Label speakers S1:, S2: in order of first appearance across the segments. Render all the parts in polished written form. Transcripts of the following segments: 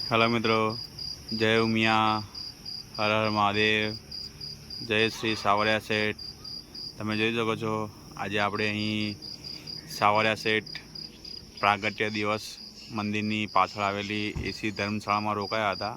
S1: Hello मित्रों, जय उमिया, हर हर महादेव, जय श्री सावरिया सेठ। તમે જોઈ શકો છો આજે આપણે અહીં સાવરિયા સેઠ પ્રાગટ્ય દિવસ મંદિરની પાછળ આવેલી એસી ધર્મશાળામાં રોકાયા હતા।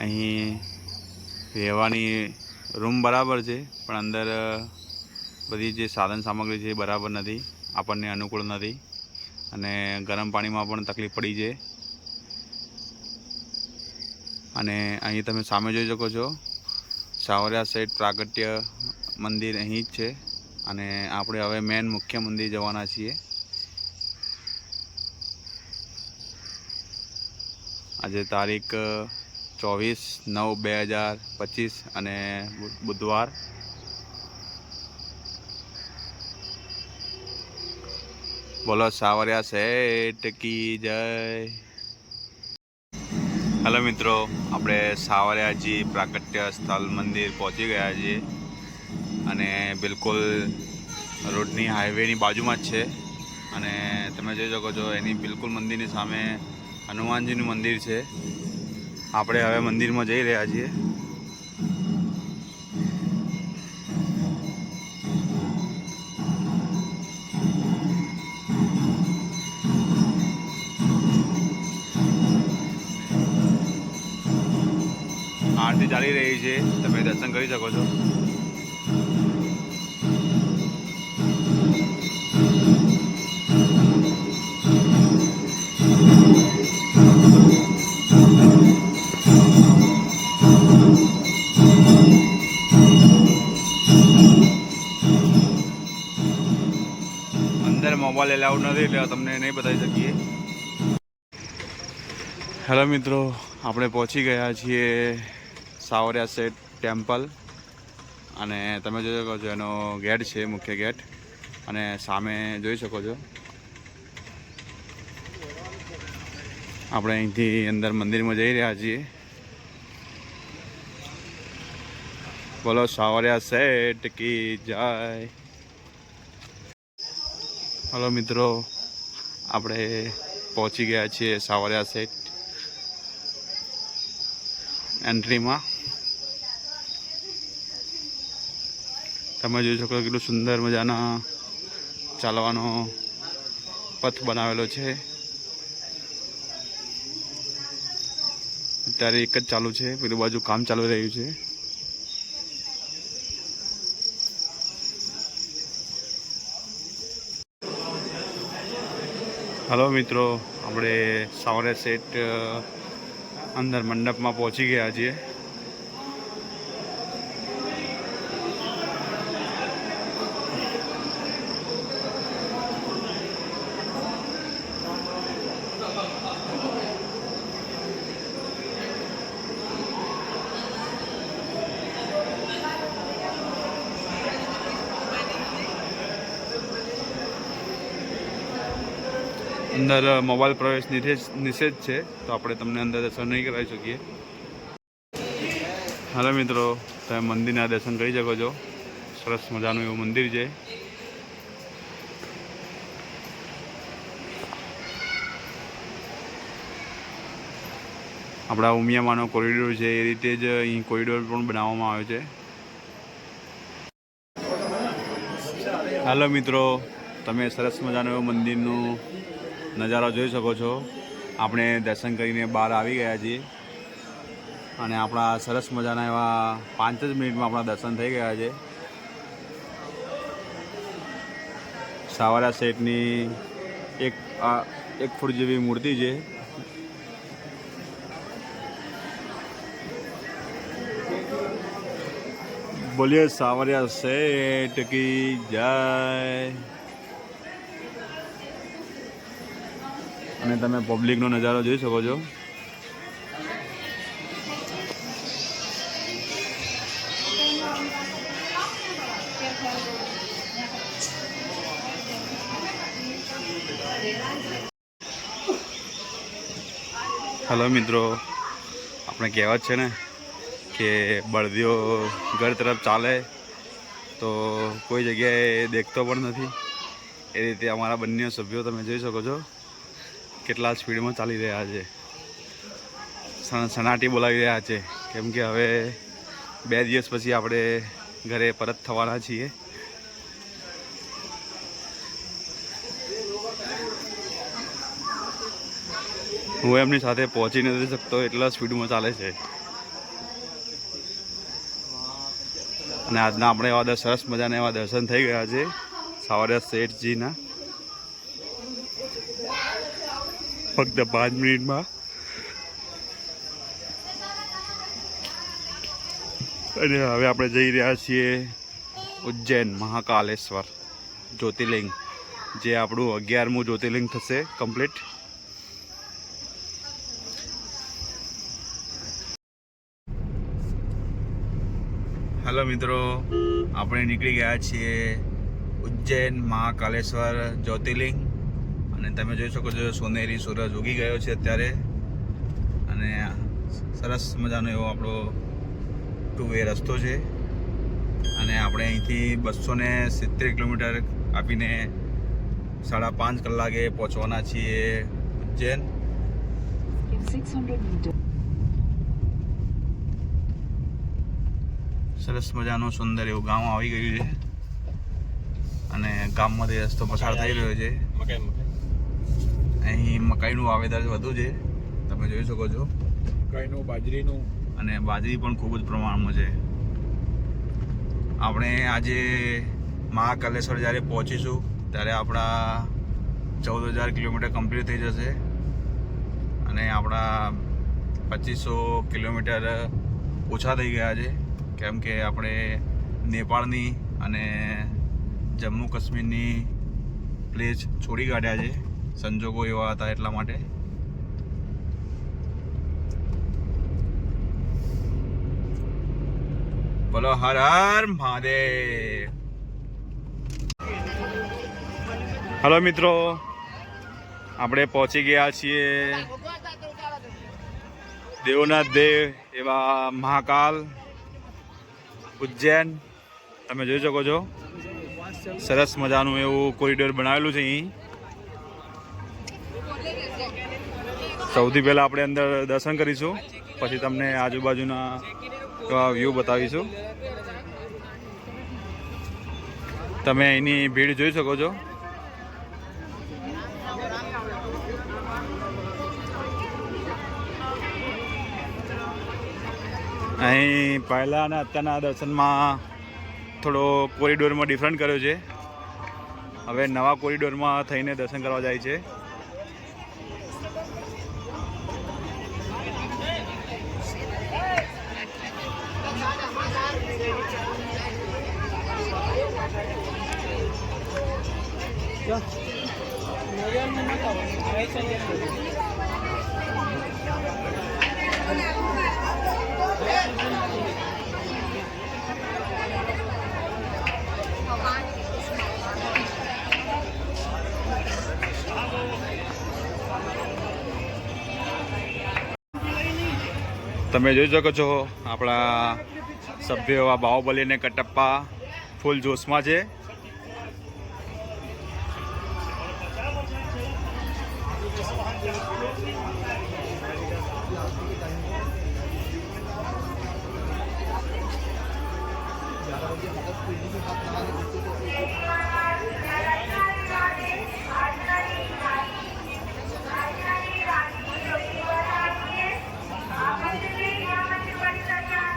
S1: અહીં રહેવાની રૂમ બરાબર છે, પણ અંદર બધી જે સાધન સામગ્રી છે એ બરાબર નથી, આપણને અનુકૂળ નથી અને ગરમ પાણીમાં પણ તકલીફ પડી છે। અને અહીં તમે સામે જોઈ શકો છો સાવરિયા સેઠ પ્રાગટ્ય મંદિર અહીં જ છે અને આપણે હવે મેન મુખ્ય મંદિર જવાના છીએ। આજે તારીખ 24/9/2025 અને બુધવાર। બોલો સાવરિયા સેઠ કી જય। हेलो मित्रों, આપણે સાવરિયાજી પ્રાગટ્ય સ્થળ મંદિર પહોંચી ગયા છીએ અને બિલકુલ રોડની હાઈવેની બાજુમાં જ છે અને તમે જોઈ શકો છો એની બિલકુલ મંદિરની સામે હનુમાનજીનું મંદિર છે। આપણે હવે મંદિરમાં જઈ રહ્યા છીએ। આરતી ચાલી રહી છે, તમે દર્શન કરી શકો છો। અંદર મોબાઈલ એલાઉડ નથી એટલે તમને નહીં બતાવી શકીએ। હેલો મિત્રો, આપણે પહોંચી ગયા છીએ સાવરિયા સેઠ ટેમ્પલ અને તમે જોઈ શકો છો એનો ગેટ છે, મુખ્ય ગેટ, અને સામે જોઈ શકો છો આપણે અહીંથી અંદર મંદિરમાં જઈ રહ્યા છીએ। બોલો સાવરિયા સેઠ કી જય। હલો મિત્રો, આપણે પહોંચી ગયા છીએ સાવરિયા સેઠ એન્ટ્રીમાં। તમે જોઈ શકો કેટલું સુંદર મજાના ચાલવાનો પથ બનાવેલો છે। અત્યારે એક જ ચાલુ છે, પેલું બાજુ કામ ચાલુ રહ્યું છે। હલો મિત્રો, આપણે સાવરિયા સેઠ અંદર મંડપમાં પહોંચી ગયા છીએ। અંદર મોબાઈલ પ્રવેશ નિષેધ છે, તો આપણે તમને અંદર દર્શન નહીં કરાવી શકીએ। હાલો મિત્રો, તમે મંદિરના દર્શન કરી શકો છો। સરસ મજાનું એવું મંદિર છે। આપણા ઉમિયામાંનો કોરિડોર છે એ રીતે જ અહીં કોરિડોર પણ બનાવવામાં આવ્યો છે। હાલો મિત્રો, તમે સરસ મજાનું એવું મંદિરનું નજારો જોઈ શકો છો। આપણે દર્શન કરીને બહાર આવી ગયા છીએ અને આપણા સરસ મજાના એવા 5 જ મિનિટમાં આપણા દર્શન થઈ ગયા છે। સાવરિયા સેઠની એક ફૂટ જેવી મૂર્તિ છે। બોલીએ સાવરિયા સેઠ કી જય। અને તમે પબ્લિકનો નજારો જોઈ શકો છો। હેલો મિત્રો, આપણે કહેવત છે ને કે બળદિયો ઘર તરફ ચાલે તો કોઈ જગ્યાએ દેખતો પણ નથી, એ રીતે અમારા બંને સભ્યો તમે જોઈ શકો છો કેટલા સ્પીડમાં ચાલી રહ્યા છે, સનાટી બોલાવી રહ્યા છે, કેમ કે હવે 2 દિવસ પછી આપણે ઘરે પરત થવાના છીએ. હું એમની સાથે પહોંચી નથી શકતો, એટલા સ્પીડમાં ચાલે છે. અને આજના આપણે એવા સરસ મજાના એવા દર્શન થઈ ગયા છે સાવરિયા શેઠજીના. ફક્ત 5 મિનિટમાં. અને હવે આપણે જઈ રહ્યા છીએ ઉજ્જૈન મહાકાલેશ્વર જ્યોતિર્લિંગ, જે આપણું 11મું જ્યોતિર્લિંગ થશે કમ્પ્લીટ. હેલો મિત્રો, આપણે નીકળી ગયા છીએ ઉજ્જૈન મહાકાલેશ્વર જ્યોતિર્લિંગ. અને તમે જોઈ શકો છો સોનેરી સૂરજ ઉગી ગયો છે અત્યારે. અને સરસ મજાનો એવો આપણો 2-વે રસ્તો છે. અને આપણે અહીંથી 270 કિલોમીટર કાપીને 5.5 કલાકે પહોંચવાના છીએ ઉજ્જૈન. સરસ મજાનું સુંદર એવું ગામ આવી ગયું છે. અને ગામમાંથી રસ્તો પસાર થઈ રહ્યો છે. અહીં મકાઈનું વાવેતર વધુ છે, તમે જોઈ શકો છો.
S2: મકાઈનું, બાજરીનું,
S1: અને બાજરી પણ ખૂબ જ પ્રમાણમાં છે. આપણે આજે મહાકાલેશ્વર જ્યારે પહોંચીશું ત્યારે આપણા 14,000 કિલોમીટર કમ્પ્લીટ થઈ જશે. અને આપણા 2500 કિલોમીટર ઓછા થઈ ગયા છે, કેમ કે આપણે નેપાળની અને જમ્મુ કાશ્મીરની પ્લેસ છોડી કાઢ્યા છે. સંજોગો એવા હતા એટલા માટે. બોલો હર હર મહાદેવ. હલો મિત્રો, આપણે પહોંચી ગયા છીએ દેવોના દેવ એવા મહાકાલ ઉજ્જૈન. તમે જોઈ શકો છો સરસ મજાનું એવું કોરિડોર બનાવેલું છે. અહીં સૌથી પહેલાં આપણે અંદર દર્શન કરીશું, પછી તમને આજુબાજુના વ્યૂ બતાવીશું. તમે અહીંની ભીડ જોઈ શકો છો. અહીં પહેલાં અને અત્યારના દર્શનમાં થોડો કોરિડોરમાં ડિફરન્ટ કર્યો છે. હવે નવા કોરિડોરમાં થઈને દર્શન કરવા જાય છે. તમે જોઈ શકો છો આપણા સભ્યો એવા બાહુબલી અને કટપ્પા ફૂલ જોશમાં છે.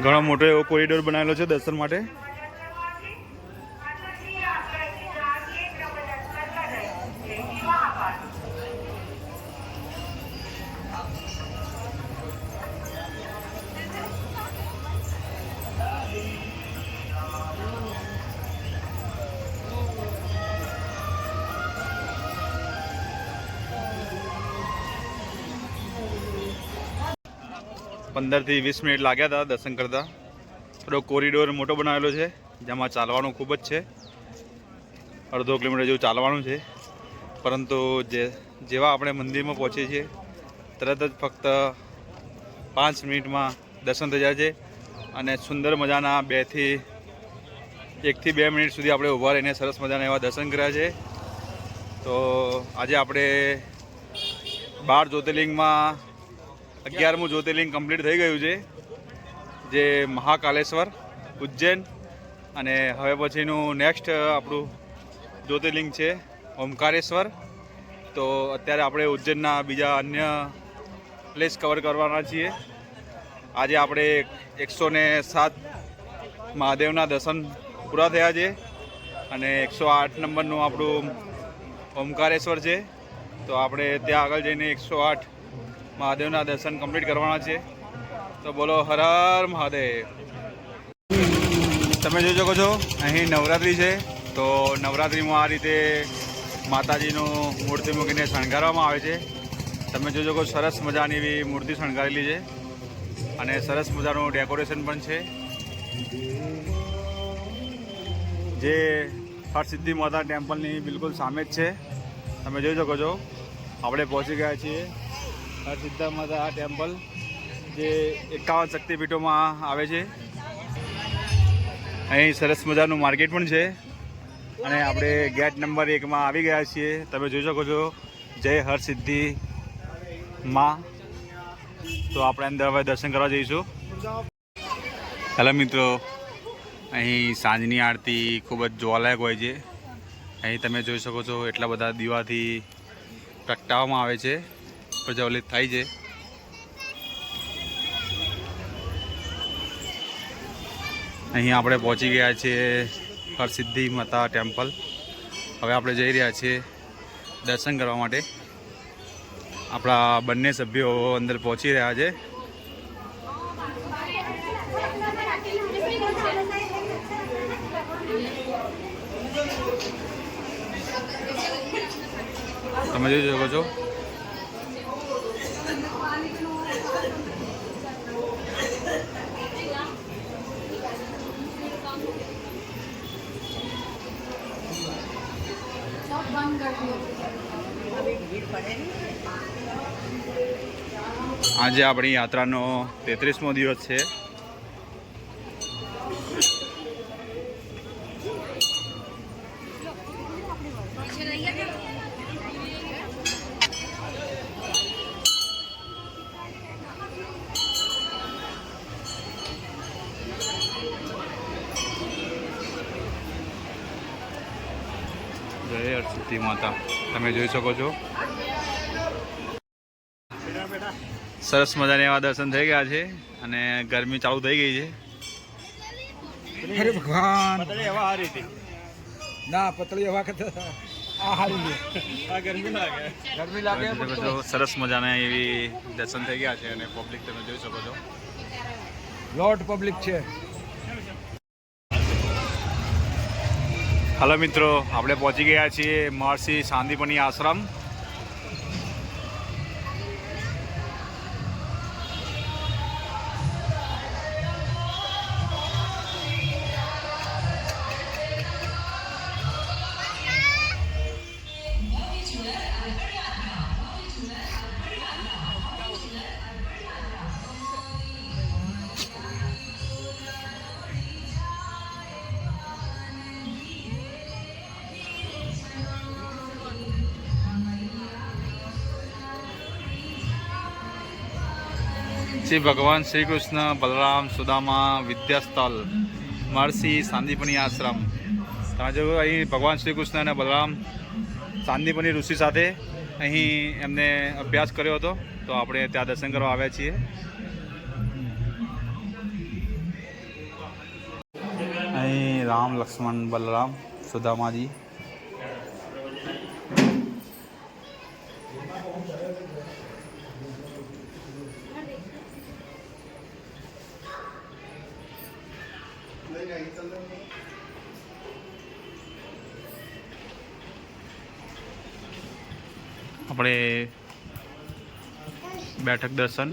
S1: ઘણો મોટો એવો કોરિડોર બનાવેલો છે દર્શન માટે. પંદરથી 20 મિનિટ લાગ્યા હતા દર્શન કરતા. થોડો કોરિડોર મોટો બનાવેલો છે, જેમાં ચાલવાનું ખૂબ જ છે. અડધો કિલોમીટર જેવું ચાલવાનું છે. પરંતુ જેવા આપણે મંદિરમાં પહોંચીએ છીએ તરત જ ફક્ત 5 મિનિટમાં દર્શન થઈ જાય છે. અને સુંદર મજાના 1 થી 2 મિનિટ સુધી આપણે ઊભા રહીને સરસ મજાના એવા દર્શન કર્યા છે. તો આજે આપણે 12 જ્યોતિર્લિંગમાં 11મું જ્યોતિર્લિંગ કમ્પ્લીટ થઈ ગયું છે, જે મહાકાલેશ્વર ઉજ્જૈન. અને હવે પછીનું નેક્સ્ટ આપણું જ્યોતિર્લિંગ છે ઓમકારેશ્વર. તો અત્યારે આપણે ઉજ્જૈનના બીજા અન્ય પ્લેસ કવર કરવાના છીએ. આજે આપણે 107 મહાદેવના દર્શન પૂરા થયા છે અને 108 નંબરનું આપણું ઓમકારેશ્વર છે. તો આપણે ત્યાં આગળ જઈને 108 મહાદેવના દર્શન કમ્પ્લીટ કરવાના છે. તો બોલો હર હર મહાદેવ. તમે જોઈ શકો છો અહીં નવરાત્રિ છે. તો નવરાત્રિમાં આ રીતે માતાજીનું મૂર્તિ મૂકીને શણગારવામાં આવે છે. તમે જોઈ શકો સરસ મજાની એવી મૂર્તિ શણગારેલી છે અને સરસ મજાનું ડેકોરેશન પણ છે, જે હરસિદ્ધિ માતા ટેમ્પલની બિલકુલ સામે જ છે. તમે જોઈ શકો છો આપણે પહોંચી ગયા છીએ હરસિદ્ધિ માતા ટેમ્પલ, જે 51 શક્તિપીઠોમાં આવે છે. અહીં સરસ મજાનું માર્કેટ પણ છે અને આપણે ગેટ નંબર 1માં આવી ગયા છીએ. તમે જોઈ શકો છો જય હરસિદ્ધિ માં. તો આપણે અંદર હવે દર્શન કરવા જઈશું. હેલો મિત્રો, અહીં સાંજની આરતી ખૂબ જ જોવાલાયક હોય છે. અહીં તમે જોઈ શકો છો એટલા બધા દીવાથી પ્રગટાવવામાં આવે છે, પ્રજ્વલિત થાય છે. અહીં આપણે પહોંચી ગયા છીએ હરસિદ્ધિ માતા ટેમ્પલ. હવે આપણે જઈ રહ્યા છીએ દર્શન કરવા માટે. આપણા બંને સભ્યો અંદર પહોંચી રહ્યા છે. તમે જોઈ શકો છો આજે આપણી યાત્રાનો 33મો દિવસ છે. જય હરસિદ્ધિ માતા. તમે જોઈ શકો છો સરસ મજાના એવા દર્શન થઈ ગયા છે અને ગરમી ચાલુ થઈ ગઈ છે.
S2: અરે ભગવાન ના પતળી હવા કરતા આ હારી આ ગરમી લાગે
S1: સરસ મજાના એવી દર્શન થઈ ગયા છે અને પબ્લિક તમે જોઈ શકો છો
S2: લોટ પબ્લિક છે.
S1: હાલો મિત્રો, આપણે પહોંચી ગયા છીએ મહર્ષિ સાંદીપની આશ્રમ. શ્રી ભગવાન શ્રી કૃષ્ણ બલરામ સુદામા વિદ્યાસ્થળ મહર્ષિ સાંદીપની આશ્રમ. તમે જો અહીં ભગવાન શ્રી કૃષ્ણ અને બલરામ સાંદીપની ઋષિ સાથે અહીં એમને અભ્યાસ કર્યો હતો. તો આપણે ત્યાં દર્શન કરવા આવ્યા છીએ. અહીં રામ લક્ષ્મણ બલરામ સુદામાજી. આપણે બેઠક દર્શન.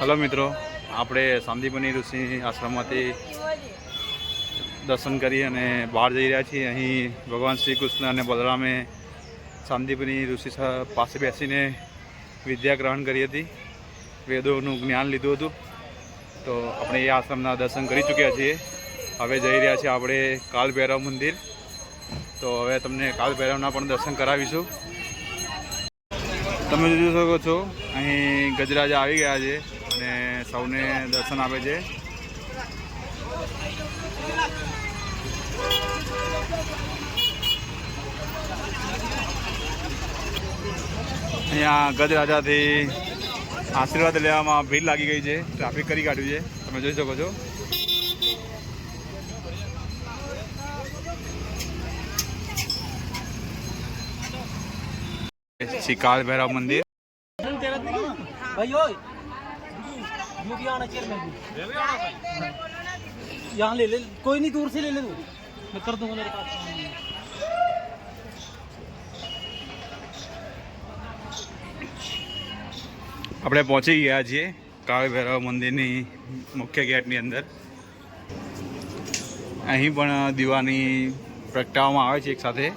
S1: હલો મિત્રો, આપણે સાંદીપની ઋષિ આશ્રમમાંથી દર્શન કરી અને બહાર જઈ રહ્યા છીએ. અહીં ભગવાન શ્રી કૃષ્ણ અને બલરામે સાંદીપની ઋષિ પાસે બેસીને વિદ્યા ગ્રહણ કરી હતી, વેદોનું જ્ઞાન લીધું હતું. તો આપણે એ આશ્રમના દર્શન કરી ચૂક્યા છીએ. હવે જઈ રહ્યા છીએ આપણે કાલ ભૈરવ મંદિર. તો હવે તમને કાલ ભૈરવના પણ દર્શન કરાવીશું. તમે જોઈ શકો છો અહીં ગજરાજા આવી ગયા છે અને સૌને દર્શન આપે છે. અહીંયા ગજરાજાથી આશીર્વાદ લેવામાં ભીડ લાગી ગઈ છે. ટ્રાફિક કરી કાઢ્યું છે, તમે જોઈ શકો છો. श्री काल भैरव मंदिर.
S2: यहाँ ले ले, कोई नहीं, दूर से ले ले तू, मैं कर दूंगा मेरे पास.
S1: આપણે પહોંચી ગયા છીએ કાળ ભૈરવ મંદિરની મુખ્ય ગેટની અંદર. અહીં પણ દીવાની પ્રગટાવવામાં આવે છે એક સાથે.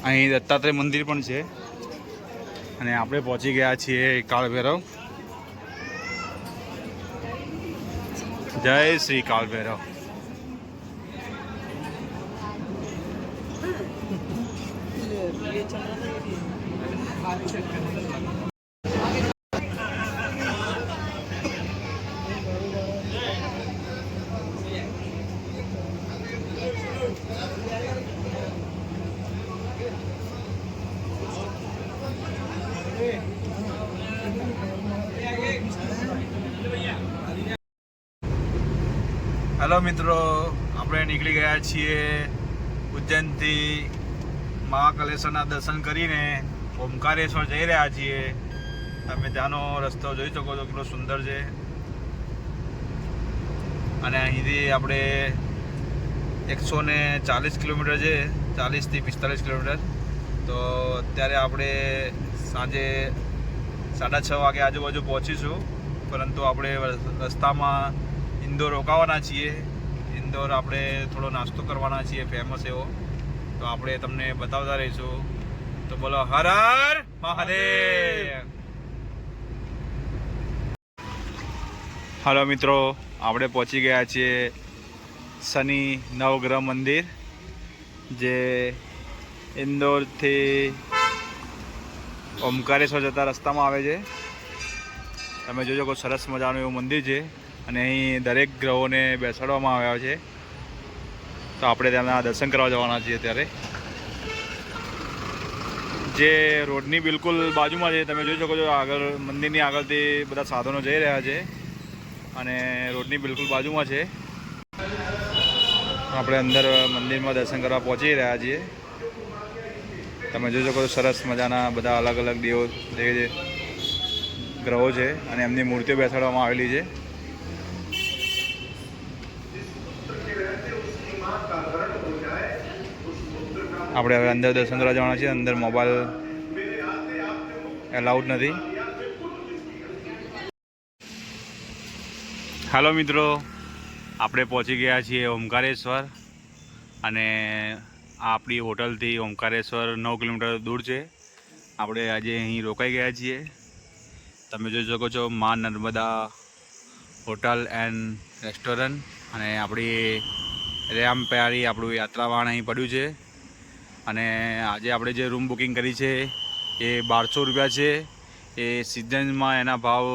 S1: અહીં દત્તાત્રેય મંદિર પણ છે અને આપણે પહોંચી ગયા છીએ કાળ ભૈરવ. જય શ્રી કાળ ભૈરવ. હેલો મિત્રો, આપણે નીકળી ગયા છીએ ઉજ્જૈનથી મહાકાલેશ્વરના દર્શન કરીને ઓમકારેશ્વર જઈ રહ્યા છીએ. તમે ત્યાંનો રસ્તો જોઈ શકો છો કેટલો સુંદર છે. અને અહીંથી આપણે 140 કિલોમીટર છે, 40થી 45 કિલોમીટર. તો અત્યારે આપણે સાંજે 6:30 વાગે આજુબાજુ પહોંચીશું. પરંતુ આપણે રસ્તામાં ઇન્દોર રોકાવાના છીએ. ઇન્દોર આપણે થોડો નાસ્તો કરવાના છીએ ફેમસ એવો, તો આપણે તમને બતાવતા રહીશું. તો બોલો હર હર મહાદેવ. હાલો મિત્રો, આપણે પહોંચી ગયા છીએ શનિ નવગ્રહ મંદિર, જે ઇન્દોરથી ઓમકારેશ્વર જતા રસ્તામાં આવે છે. તમે જોજો કોઈ સરસ મજાનું એવું મંદિર છે અને અહીં દરેક ગ્રહોને બેસાડવામાં આવ્યા છે. તો આપણે ત્યાંના દર્શન કરવા જવાના છીએ. ત્યારે જે રોડની બિલકુલ બાજુમાં છે, તમે જોઈ શકો છો આગળ મંદિરની આગળથી બધા સાધનો જઈ રહ્યા છે અને રોડની બિલકુલ બાજુમાં છે. આપણે અંદર મંદિરમાં દર્શન કરવા પહોંચી રહ્યા છીએ. તમે જોઈ શકો છો સરસ મજાના બધા અલગ અલગ દેવો જે ગ્રહો છે અને એમની મૂર્તિઓ બેસાડવામાં આવેલી છે. આપણે હવે અંદર દર્શન કરવા જવાના છીએ. અંદર મોબાઈલ એલાઉડ નથી. હાલો મિત્રો, આપણે પહોંચી ગયા છીએ ઓમકારેશ્વર અને આપણી હોટલથી ઓમકારેશ્વર 9 કિલોમીટર દૂર છે. આપણે આજે અહીં રોકાઈ ગયા છીએ. તમે જોઈ શકો છો મા નર્મદા હોટલ એન્ડ રેસ્ટોરન્ટ. અને આપણી રેમ પ્યારી આપણું યાત્રાવાણ અહીં પડ્યું છે. અને આજે આપણે જે રૂમ બુકિંગ કરી છે એ 1200 રૂપિયા છે. એ સિઝનમાં એના ભાવ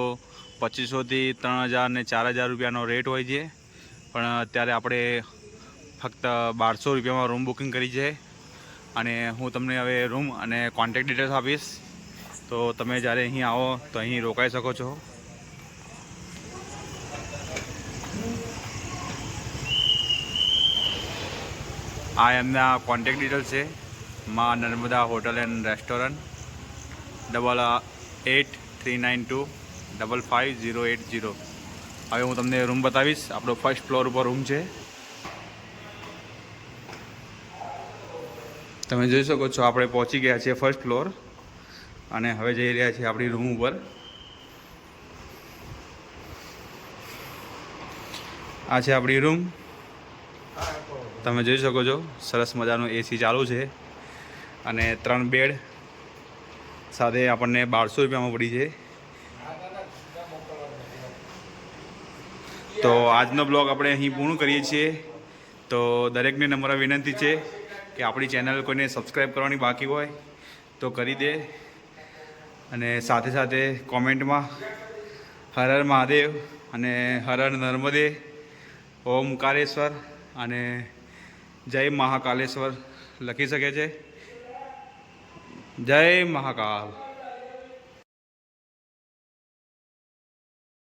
S1: 2500થી 3000 ને 4000 રૂપિયાનો રેટ હોય છે, પણ અત્યારે આપણે ફક્ત 1200 રૂપિયામાં રૂમ બુકિંગ કરી છે. અને હું તમને હવે રૂમ અને કોન્ટેક્ટ ડિટેલ્સ આપીશ, તો તમે જ્યારે અહીં આવો તો અહીં રોકાઈ શકો છો. આ એમના કોન્ટેક્ટ ડિટેલ્સ છે. માં નર્મદા હોટલ એન્ડ રેસ્ટોરન્ટ, 8839255080. હવે હું તમને રૂમ બતાવીશ. આપણો ફર્સ્ટ ફ્લોર ઉપર રૂમ છે. તમે જોઈ શકો છો આપણે પહોંચી ગયા છીએ ફર્સ્ટ ફ્લોર, અને હવે જઈ રહ્યા છીએ આપણી રૂમ ઉપર. આ છે આપણી રૂમ. તમે જોઈ શકો છો સરસ મજાનું એસી ચાલુ છે, અને 3 બેડ સાથે આપણને 1200 રૂપિયામાં પડી છે. તો આજનો બ્લોગ આપણે અહીં પૂર્ણ કરીએ છીએ. તો દરેકને નમ્ર વિનંતી છે કે આપણી ચેનલ કોઈને સબસ્ક્રાઈબ કરવાની બાકી હોય તો કરી દે, અને સાથે સાથે કોમેન્ટમાં હર હર મહાદેવ અને હર હર નર્મદે, ઓમકારેશ્વર અને જય મહાકાલેશ્વર લખી શકે છે. જય મહાકાલ.